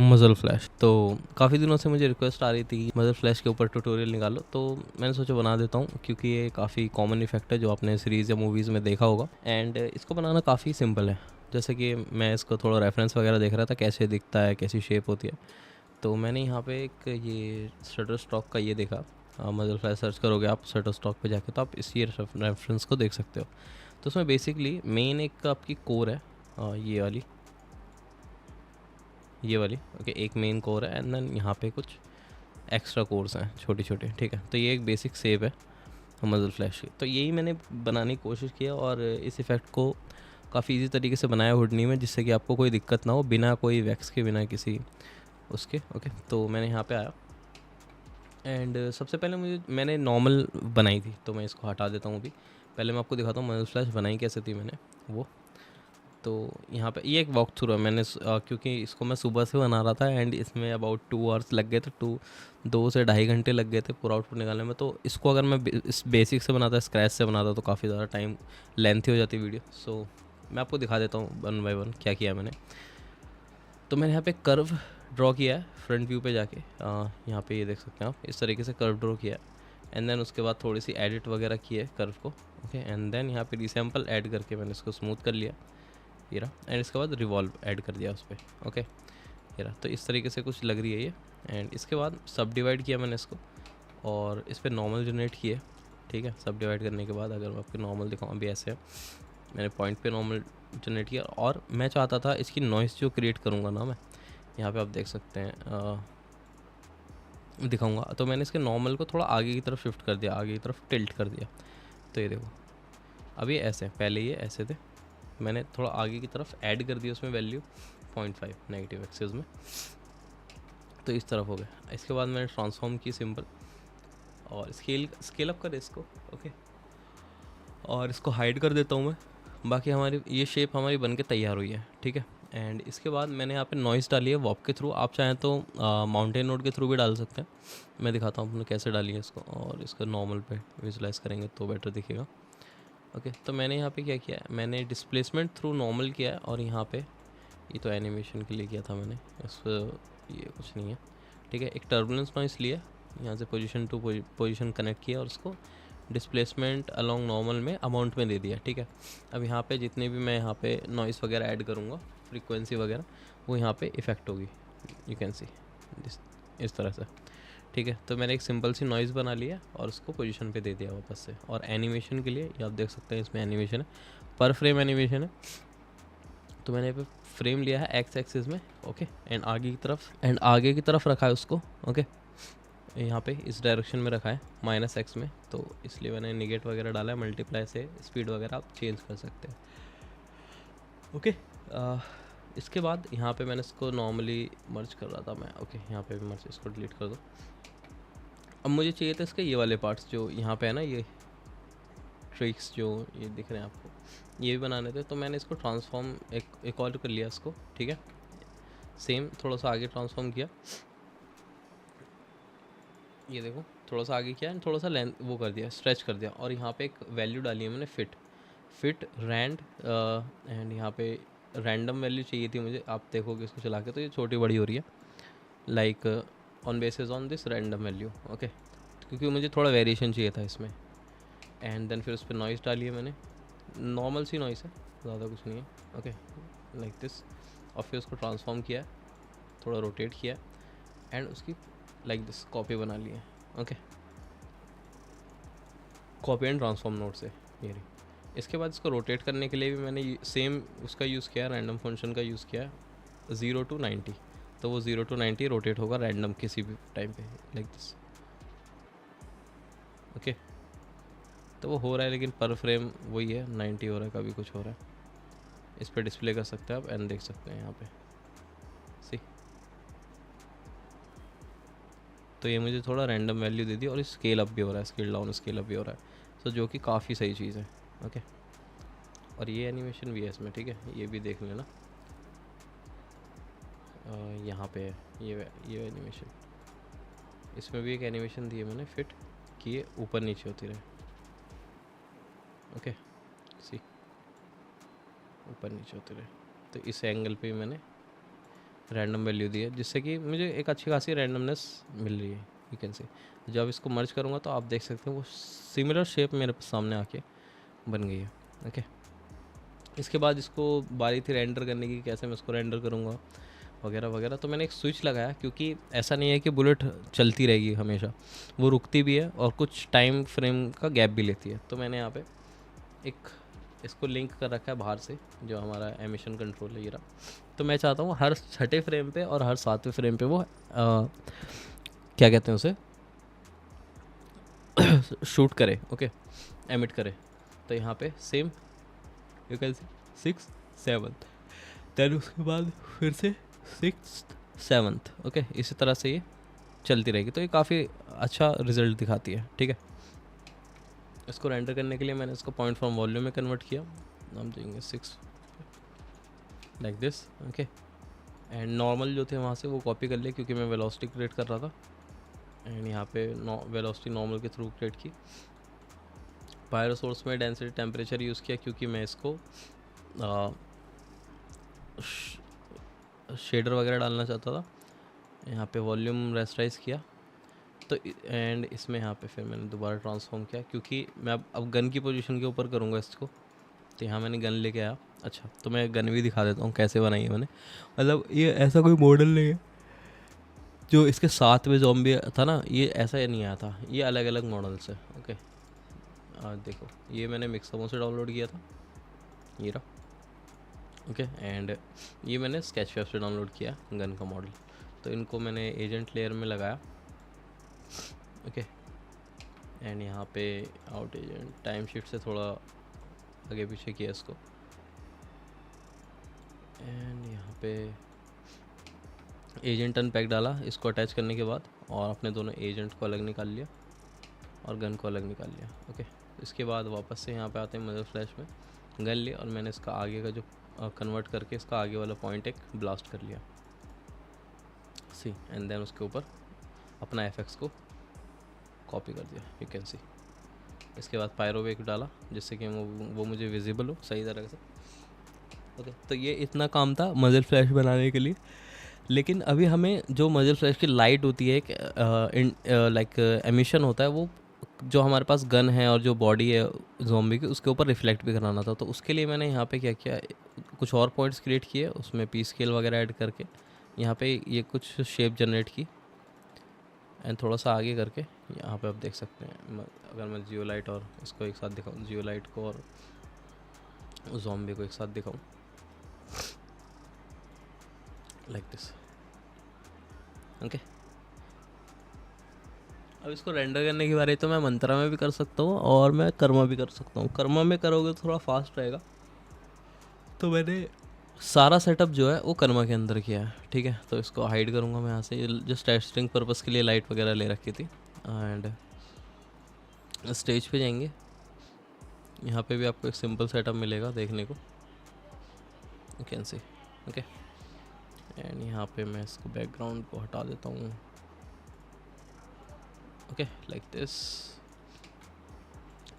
मज़ल flash. तो काफ़ी दिनों से मुझे रिक्वेस्ट आ रही थी कि मज़ल फ्लैश के ऊपर ट्यूटोरियल निकालो, तो मैंने सोचा बना देता हूँ, क्योंकि ये काफ़ी कॉमन इफेक्ट है जो आपने सीरीज़ या मूवीज़ में देखा होगा। एंड इसको बनाना काफ़ी सिंपल है। जैसे कि मैं इसको थोड़ा रेफरेंस वगैरह देख रहा था, कैसे दिखता है, कैसी शेप होती है। तो मैंने यहाँ पे एक ये शटर स्टॉक का ये देखा। मज़ल फ्लैश सर्च करोगे आप शटर स्टॉक पे जाके, तो आप इसी रेफरेंस को देख सकते हो। तो उसमें बेसिकली मेन एक आपकी कोर है, ये वाली ओके, एक मेन कोर है एंड देन यहाँ पे कुछ एक्स्ट्रा कोर्स हैं छोटे छोटे, ठीक है। तो ये एक बेसिक शेप है मज़ल फ्लैश की। तो यही मैंने बनाने की कोशिश किया और इस इफ़ेक्ट को काफ़ी इजी तरीके से बनाया हुडनी में, जिससे कि आपको कोई दिक्कत ना हो, बिना कोई वैक्स के, बिना किसी उसके। ओके, तो मैंने यहाँ पे आया एंड सबसे पहले मैंने नॉर्मल बनाई थी, तो मैं इसको हटा देता हूँ अभी। पहले मैं आपको दिखाता हूँ मज़ल फ्लैश बनाई कैसे थी मैंने वो। तो यहाँ पे ये एक वॉक थ्रू है मैंने क्योंकि इसको मैं सुबह से बना रहा था एंड इसमें अबाउट 2 आवर्स लग गए थे, 2 से 2.5 घंटे लग गए थे पूरा आउटपुट निकालने में। तो इसको अगर मैं इस बेसिक से बनाता, स्क्रैच से बनाता, तो काफ़ी ज़्यादा टाइम लेंथी हो जाती वीडियो। सो मैं आपको दिखा देता हूँ वन बाय वन क्या किया मैंने। तो मैंने यहाँ पे कर्व ड्रॉ किया है फ्रंट व्यू पे जाके, यहाँ पे ये देख सकते हैं आप, इस तरीके से कर्व ड्रॉ किया है। एंड देन उसके बाद थोड़ी सी एडिट वगैरह की है कर्व को, ओके। एंड देन यहाँ पे रिसैम्पल ऐड करके मैंने इसको स्मूथ कर लिया, ये रहा। एंड इसके बाद रिवॉल्व ऐड कर दिया उस पर, ओके, ये रहा। तो इस तरीके से कुछ लग रही है ये। एंड इसके बाद सब डिवाइड किया मैंने इसको और इस पर नॉर्मल जनरेट किए, ठीक है। सब डिवाइड करने के बाद अगर मैं आपको नॉर्मल दिखाऊँ, अभी ऐसे है, मैंने पॉइंट पे नॉर्मल जनरेट किया। और मैं चाहता था इसकी नॉइस जो क्रिएट करूँगा ना मैं, यहाँ पे आप देख सकते हैं, दिखाऊंगा। तो मैंने इसके नॉर्मल को थोड़ा आगे की तरफ शिफ्ट कर दिया, आगे की तरफ टिल्ट कर दिया। तो ये देखो, अभी ऐसे, पहले ये ऐसे थे, मैंने थोड़ा आगे की तरफ ऐड कर दिया उसमें वैल्यू 0.5 नेगेटिव एक्सिस में, तो इस तरफ हो गया। इसके बाद मैंने ट्रांसफॉर्म की सिंपल और स्केल अप कर इसको, ओके। और इसको हाइड कर देता हूँ मैं। बाकी हमारी ये शेप हमारी बन के तैयार हुई है, ठीक है। एंड इसके बाद मैंने यहाँ पे नॉइस डाली है वॉप के थ्रू। आप चाहें तो माउंटेन नोड के थ्रू भी डाल सकते हैं। मैं दिखाता हूँ आपने कैसे डाली है इसको, और इसको नॉर्मल पे विजुलाइज करेंगे तो बेटर दिखेगा, ओके। तो मैंने यहाँ पे क्या किया है, मैंने डिस्प्लेसमेंट थ्रू नॉर्मल किया है। और यहाँ पे ये तो एनिमेशन के लिए किया था मैंने, इस ये कुछ नहीं है, ठीक है। एक टर्बुलेंस नॉइस लिया, यहाँ से पोजीशन टू पोजीशन कनेक्ट किया और उसको डिस्प्लेसमेंट अलोंग नॉर्मल में अमाउंट में दे दिया, ठीक है। अब यहाँ पे जितने भी मैं यहाँ पे नॉइस वगैरह ऐड करूँगा, फ्रीक्वेंसी वगैरह, वो यहाँ पे इफ़ेक्ट होगी, यू कैन सी इस तरह से, ठीक है। तो मैंने एक सिंपल सी नॉइज़ बना लिया और उसको पोजीशन पे दे दिया वापस से। और एनिमेशन के लिए ये आप देख सकते हैं, इसमें एनिमेशन है, पर फ्रेम एनिमेशन है। तो मैंने पे फ्रेम लिया है एक्स एक्सिस में, ओके। एंड आगे की तरफ रखा है उसको, ओके। यहाँ पे इस डायरेक्शन में रखा है -x में, तो इसलिए मैंने निगेट वगैरह डाला है, मल्टीप्लाई से स्पीड वगैरह आप चेंज कर सकते हैं, ओके। इसके बाद यहाँ पे मैंने इसको नॉर्मली मर्ज कर रहा था मैं, ओके। यहाँ पे भी मर्ज, इसको डिलीट कर दो। अब मुझे चाहिए था इसके ये वाले पार्ट्स जो यहाँ पे है ना, ये ट्रिक्स जो ये दिख रहे हैं आपको, ये भी बनाने थे। तो मैंने इसको ट्रांसफॉर्म एक और कर लिया इसको, ठीक है। सेम थोड़ा सा आगे ट्रांसफॉर्म किया, ये देखो, थोड़ा सा आगे किया एंड थोड़ा सा लेंथ वो कर दिया, स्ट्रेच कर दिया। और यहाँ पे एक वैल्यू डाली है मैंने, फिट रैंड, एंड यहाँ पे रैंडम वैल्यू चाहिए थी मुझे। आप देखोगे इसको चला के तो ये छोटी बड़ी हो रही है, like on basis on this random value, okay. क्योंकि मुझे थोड़ा वेरिएशन चाहिए था इसमें। एंड देन फिर उस पर नॉइस डाली है मैंने, नॉर्मल सी नॉइस है, ज़्यादा कुछ नहीं है, ओके, लाइक दिस। और फिर उसको ट्रांसफॉर्म किया, थोड़ा रोटेट किया एंड उसकी लाइक दिस कॉपी बना ली है, okay. Copy and transform node से ये रही। इसके बाद इसको रोटेट करने के लिए भी मैंने सेम उसका यूज़ किया, रैंडम फंक्शन का यूज़ किया, 0 to 90। तो वो 0 to 90 रोटेट होगा रैंडम किसी भी टाइम पे, लाइक दिस, ओके। तो वो हो रहा है, लेकिन पर फ्रेम वही है, 90 हो रहा है, कभी कुछ हो रहा है। इस पर डिस्प्ले कर सकते हैं आप एंड देख सकते हैं यहाँ पे, सी। तो ये मुझे थोड़ा रैंडम वैल्यू दे दी और स्केल अप भी हो रहा है, स्केल डाउन स्केल अप भी हो रहा है, सो जो कि काफ़ी सही चीज़ है, ओके। और ये एनिमेशन भी है इसमें, ठीक है, ये भी देख लेना। यहाँ पे है ये एनिमेशन, इसमें भी एक एनिमेशन दी है मैंने, फिट कि ये ऊपर नीचे होती रहे, ओके, सी, ऊपर नीचे होती रहे। तो इस एंगल पे मैंने रैंडम वैल्यू दी है, जिससे कि मुझे एक अच्छी खासी रैंडमनेस मिल रही है। यू कैन सी जब इसको मर्ज करूँगा तो आप देख सकते हैं वो सिमिलर शेप मेरे सामने आके बन गई है। ओके, इसके बाद इसको बारी थी रेंडर करने की, कैसे मैं इसको रेंडर करूँगा वगैरह वगैरह। तो मैंने एक स्विच लगाया, क्योंकि ऐसा नहीं है कि बुलेट चलती रहेगी हमेशा, वो रुकती भी है और कुछ टाइम फ्रेम का गैप भी लेती है। तो मैंने यहाँ पे एक इसको लिंक कर रखा है बाहर से, जो हमारा एमिशन कंट्रोल है ये रहा। तो मैं चाहता हूँ हर छठे फ्रेम पे और हर सातवें फ्रेम पे वो क्या कहते हैं उसे शूट करे, ओके, एमिट करे। तो यहाँ पे same you can see 6 7, then उसके बाद फिर से 6 7, ओके, इसी तरह से ये चलती रहेगी। तो ये काफ़ी अच्छा रिजल्ट दिखाती है। ठीक है, इसको रेंडर करने के लिए मैंने इसको पॉइंट फ्रॉम वॉल्यूम में कन्वर्ट किया। हम देंगे 6 like this, okay. And normal जो थे वहाँ से वो कॉपी कर लिए, क्योंकि मैं वेलोसिटी क्रिएट कर रहा था। एंड यहाँ पे वेलोसिटी नॉर्मल के थ्रू क्रिएट की। पायरो सोर्स में डेंसिटी टेम्परेचर यूज़ किया, क्योंकि मैं इसको शेडर वगैरह डालना चाहता था। यहाँ पे वॉल्यूम रेस्टराइज किया। तो एंड इसमें यहाँ पे फिर मैंने दोबारा ट्रांसफॉर्म किया, क्योंकि मैं अब गन की पोजीशन के ऊपर करूँगा इसको। तो यहाँ मैंने गन लेके आया। अच्छा, तो मैं गन भी दिखा देता हूँ कैसे बनाई है मैंने। मतलब ये ऐसा कोई मॉडल नहीं है जो इसके साथ में ज़ॉम्बी था ना, ये ऐसा नहीं आया था, ये अलग अलग मॉडल्स है। ओके, देखो ये मैंने मिक्सअपों से डाउनलोड किया था, ये रहा। ओके, एंड ये मैंने स्केचफैब से डाउनलोड किया गन का मॉडल। तो इनको मैंने एजेंट लेयर में लगाया। ओके, एंड यहाँ पे आउट एजेंट टाइम शीट से थोड़ा आगे पीछे किया इसको। एंड यहाँ पे एजेंट अनपैक डाला इसको अटैच करने के बाद, और अपने दोनों एजेंट को अलग निकाल लिया और गन को अलग निकाल लिया। ओके, इसके बाद वापस से यहाँ पे आते हैं मदर फ्लैश में, गन लिया और मैंने इसका आगे का जो कन्वर्ट करके इसका आगे वाला पॉइंट एक ब्लास्ट कर लिया, सी। एंड देन उसके ऊपर अपना एफएक्स को कॉपी कर दिया, यू कैन सी। इसके बाद पायरोवेक डाला, जिससे कि वो मुझे विजिबल हो सही तरह से। ओके, तो ये इतना काम था मजल फ्लैश बनाने के लिए। लेकिन अभी हमें जो मजल फ्लैश की लाइट होती है, एक लाइक एमिशन होता है, वो जो हमारे पास गन है और जो बॉडी है ज़ॉम्बी की, उसके ऊपर रिफ्लेक्ट भी कराना था। तो उसके लिए मैंने यहाँ पे क्या किया, कुछ और पॉइंट्स क्रिएट किए, उसमें पी स्केल वगैरह ऐड करके यहाँ पे ये कुछ शेप जनरेट की। एंड थोड़ा सा आगे करके यहाँ पे आप देख सकते हैं, अगर मैं जियोलाइट और इसको एक साथ दिखाऊँ, जियोलाइट को और ज़ॉम्बी को एक साथ दिखाऊँ लाइक दिस, ओके। अब इसको रेंडर करने की बारे तो मैं मंत्रा में भी कर सकता हूँ और मैं कर्मा भी कर सकता हूँ। कर्मा में करोगे तो थोड़ा फास्ट रहेगा, तो मैंने सारा सेटअप जो है वो कर्मा के अंदर किया है। ठीक है, तो इसको हाइड करूँगा मैं यहाँ से, जस्ट टेस्टिंग पर्पज़ के लिए लाइट वगैरह ले रखी थी। एंड स्टेज पे जाएंगे, यहाँ पे भी आपको एक सिंपल सेटअप मिलेगा देखने को, you can C, okay. And यहाँ पे मैं इसको बैकग्राउंड को हटा देता हूँ, ओके, लाइक दिस।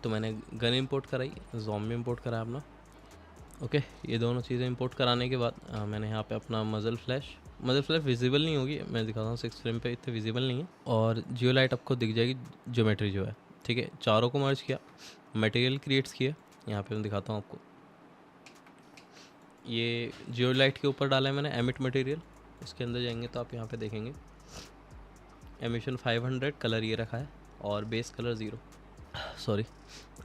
तो मैंने गन इंपोर्ट कराई, ज़ॉम्बी इंपोर्ट कराया अपना, ओके। ये दोनों चीज़ें इंपोर्ट कराने के बाद मैंने यहाँ पे अपना मजल फ्लैश विजिबल नहीं होगी, मैं दिखाता हूँ 6 फ्रेम पे, इतने विजिबल नहीं है। और जियोलाइट आपको दिख जाएगी, ज्योमेट्री जो है, ठीक है। चारों को मर्ज किया, मटेरियल क्रिएट्स किया, यहाँ पे मैं दिखाता हूँ आपको। ये जियोलाइट के ऊपर डाला है मैंने एमिट मटेरियल। इसके अंदर जाएंगे तो आप यहाँ पे देखेंगे एमिशन 500, कलर ये रखा है और बेस कलर 0, सॉरी।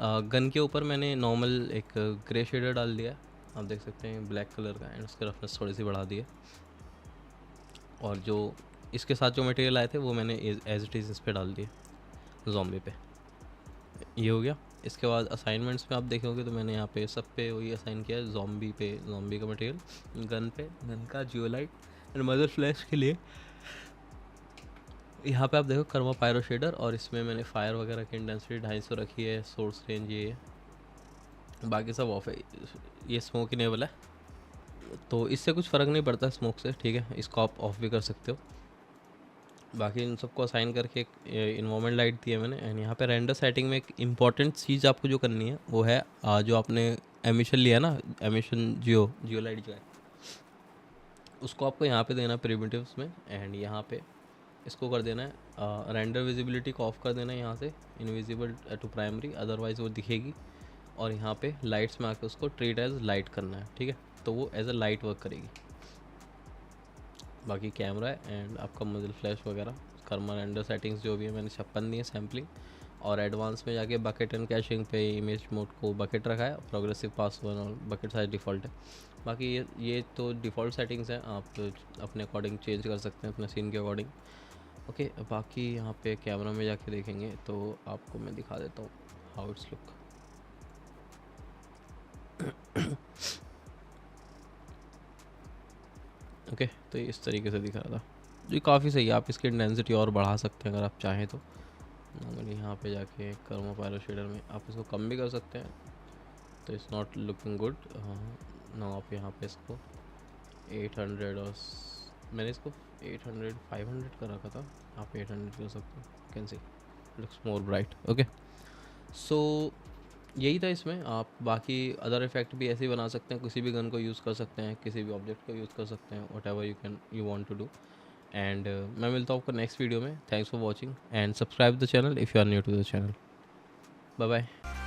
गन के ऊपर मैंने नॉर्मल एक ग्रे शेडर डाल दिया, आप देख सकते हैं ब्लैक कलर का, एंड उसकी रफनेस थोड़ी सी बढ़ा दी है। और जो इसके साथ जो मटेरियल आए थे वो मैंने एज इट इज़ इस पर डाल दिए ज़ॉम्बी पे, ये हो गया। इसके बाद असाइनमेंट्स में आप देखोगे तो मैंने यहाँ पे सब पे वही असाइन किया है, ज़ॉम्बी पे ज़ॉम्बी का मटेरियल, गन पे गन का जियोलाइट, एंड मदर फ्लैश के लिए यहाँ पे आप देखो कर्मा पायरो शेडर, और इसमें मैंने फायर वगैरह की इंटेंसिटी 250 रखी है, सोर्स रेंज ये है, बाकी सब ऑफ है। ये स्मोक इनेबल है, तो इससे कुछ फ़र्क नहीं पड़ता स्मोक से, ठीक है। इसको आप ऑफ भी कर सकते हो। बाकी इन सबको असाइन करके एक इन्वायरमेंट लाइट दी है मैंने। एंड यहाँ पे रेंडर सेटिंग में एक इम्पॉर्टेंट चीज़ आपको जो करनी है वो है जो आपने एमिशन लिया ना, एमिशन जियो लाइट जो है, उसको आपको यहाँ पे देना है प्रिमिटिव्स में, एंड यहाँ पे इसको कर देना है रेंडर विजिबिलिटी को ऑफ कर देना है यहाँ से, इनविजिबल टू प्राइमरी, अदरवाइज़ वो दिखेगी। और यहाँ पे लाइट्स में आके उसको ट्रीट एज लाइट करना है, ठीक है, तो वो एज अ लाइट वर्क करेगी। बाकी कैमरा है एंड आपका मजल फ्लैश वगैरह, कर्मा रेंडर सेटिंग्स जो भी है मैंने 56 दी है सैम्पलिंग, और एडवांस में जाके बकेट एंड कैशिंग पे इमेज मोड को बकेट रखा है, प्रोग्रेसिव पास वन और बकेट साइज डिफ़ॉल्ट है। बाकी ये तो डिफ़ॉल्ट सेटिंग्स हैं, आप तो अपने अकॉर्डिंग चेंज कर सकते हैं अपने सीन के अकॉर्डिंग। ओके, बाकी यहाँ पे कैमरा में जाके देखेंगे तो आपको मैं दिखा देता हूँ हाउ इट्स लुक। ओके, तो ये इस तरीके से दिख रहा था, जो काफ़ी सही है। आप इसकी इंटेंसिटी और बढ़ा सकते हैं अगर आप चाहें तो। नॉर्मली यहाँ पे जाके कर्मा पायरो शेडर में आप इसको कम भी कर सकते हैं, तो इट्स नॉट लुकिंग गुड ना। आप यहाँ पे इसको 800 और मैंने इसको 800 500 का रखा था, आप 800 कर सकते हैं। Can see looks more bright. Okay, so यही था इसमें। आप बाकी अदर इफेक्ट भी ऐसे ही बना सकते हैं, किसी भी गन को यूज़ कर सकते हैं, किसी भी ऑब्जेक्ट को यूज़ कर सकते हैं, whatever you want to do. And मैं मिलता हूँ आपको नेक्स्ट वीडियो में। Thanks for watching and subscribe the channel if you are new to the channel. Bye bye.